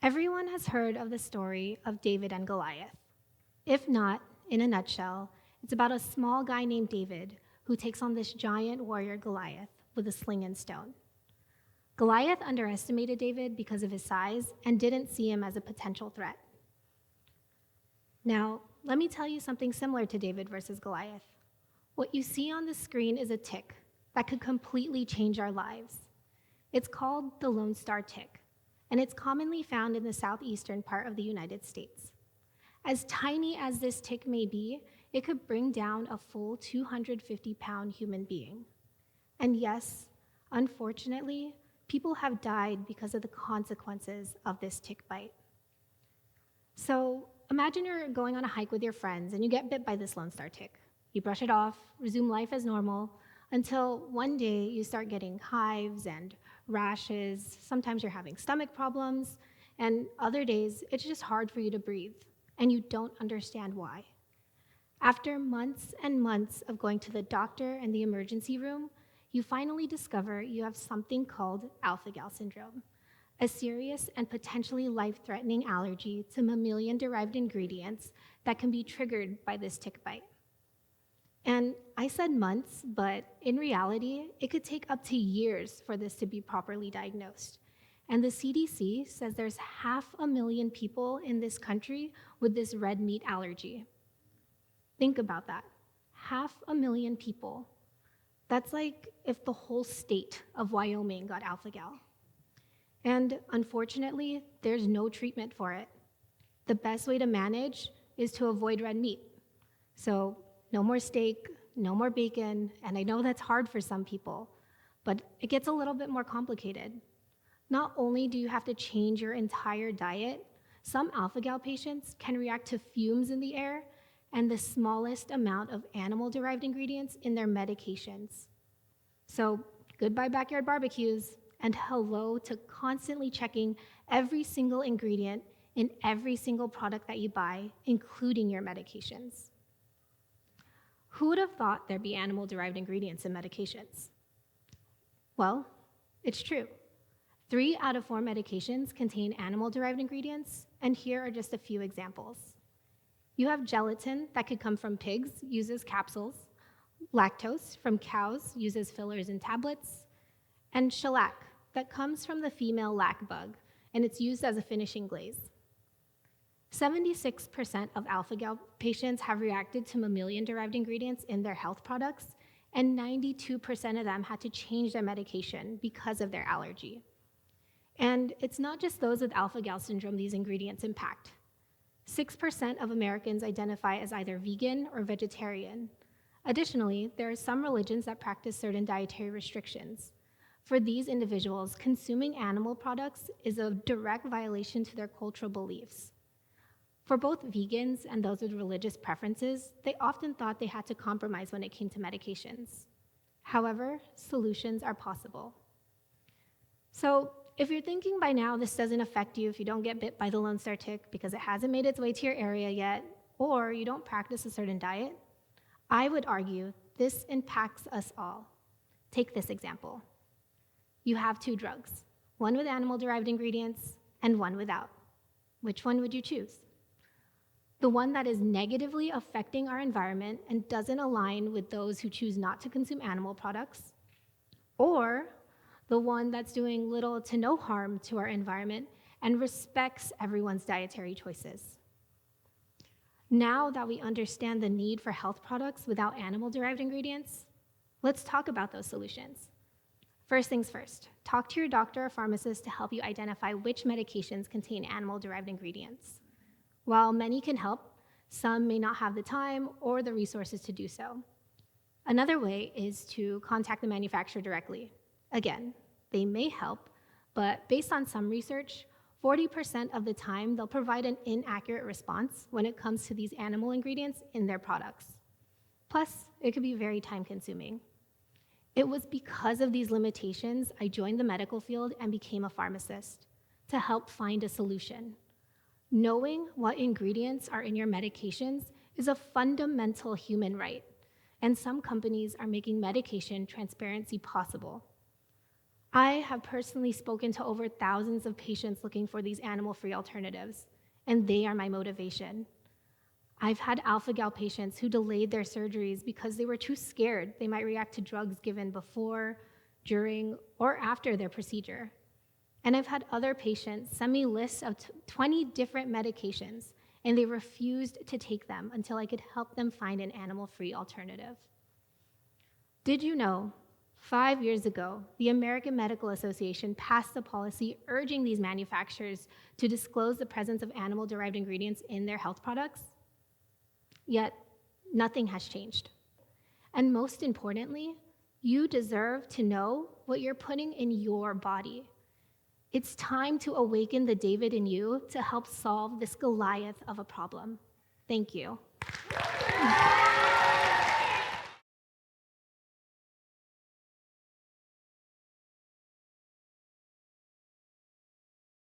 Everyone has heard of the story of David and Goliath. If not, in a nutshell, it's about a small guy named David who takes on this giant warrior Goliath with a sling and stone. Goliath underestimated David because of his size and didn't see him as a potential threat. Now, let me tell you something similar to David versus Goliath. What you see on the screen is a tick that could completely change our lives. It's called the Lone Star tick, and it's commonly found in the southeastern part of the United States. As tiny as this tick may be, it could bring down a full 250-pound human being. And yes, unfortunately, people have died because of the consequences of this tick bite. So imagine you're going on a hike with your friends and you get bit by this Lone Star tick. You brush it off, resume life as normal, until one day you start getting hives and rashes. Sometimes you're having stomach problems, and other days it's just hard for you to breathe, and you don't understand why. After months and months of going to the doctor and the emergency room, you finally discover you have something called alpha-gal syndrome, a serious and potentially life-threatening allergy to mammalian-derived ingredients that can be triggered by this tick bite. And I said months, but in reality, it could take up to years for this to be properly diagnosed. And the CDC says there's 500,000 people in this country with this red meat allergy. Think about that. 500,000 people. That's like if the whole state of Wyoming got alpha-gal. And unfortunately, there's no treatment for it. The best way to manage is to avoid red meat. So no more steak, no more bacon, and I know that's hard for some people, but it gets a little bit more complicated. Not only do you have to change your entire diet, some alpha-gal patients can react to fumes in the air and the smallest amount of animal-derived ingredients in their medications. So goodbye backyard barbecues, and hello to constantly checking every single ingredient in every single product that you buy, including your medications. Who would have thought there'd be animal-derived ingredients in medications? Well, it's true. 3 out of 4 medications contain animal-derived ingredients, and here are just a few examples. You have gelatin that could come from pigs, uses capsules, lactose from cows, uses fillers and tablets, and shellac that comes from the female lac bug, and it's used as a finishing glaze. 76% of alpha-gal patients have reacted to mammalian-derived ingredients in their health products, and 92% of them had to change their medication because of their allergy. And it's not just those with alpha-gal syndrome these ingredients impact. 6% of Americans identify as either vegan or vegetarian. Additionally, there are some religions that practice certain dietary restrictions. For these individuals, consuming animal products is a direct violation to their cultural beliefs. For both vegans and those with religious preferences, they often thought they had to compromise when it came to medications. However, solutions are possible. So, if you're thinking by now this doesn't affect you if you don't get bit by the Lone Star tick because it hasn't made its way to your area yet, or you don't practice a certain diet, I would argue this impacts us all. Take this example. You have 2 drugs, one with animal-derived ingredients and one without. Which one would you choose? The one that is negatively affecting our environment and doesn't align with those who choose not to consume animal products, or the one that's doing little to no harm to our environment and respects everyone's dietary choices. Now that we understand the need for health products without animal-derived ingredients, let's talk about those solutions. First things first, talk to your doctor or pharmacist to help you identify which medications contain animal-derived ingredients. While many can help, some may not have the time or the resources to do so. Another way is to contact the manufacturer directly. Again, they may help, but based on some research, 40% of the time they'll provide an inaccurate response when it comes to these animal ingredients in their products. Plus, it could be very time-consuming. It was because of these limitations I joined the medical field and became a pharmacist to help find a solution. Knowing what ingredients are in your medications is a fundamental human right, and some companies are making medication transparency possible. I have personally spoken to over thousands of patients looking for these animal-free alternatives, and they are my motivation. I've had alpha-gal patients who delayed their surgeries because they were too scared they might react to drugs given before, during, or after their procedure. And I've had other patients send me lists of 20 different medications, and they refused to take them until I could help them find an animal-free alternative. Did you know, 5 years ago, the American Medical Association passed a policy urging these manufacturers to disclose the presence of animal-derived ingredients in their health products? Yet, nothing has changed. And most importantly, you deserve to know what you're putting in your body. It's time to awaken the David in you to help solve this Goliath of a problem. Thank you.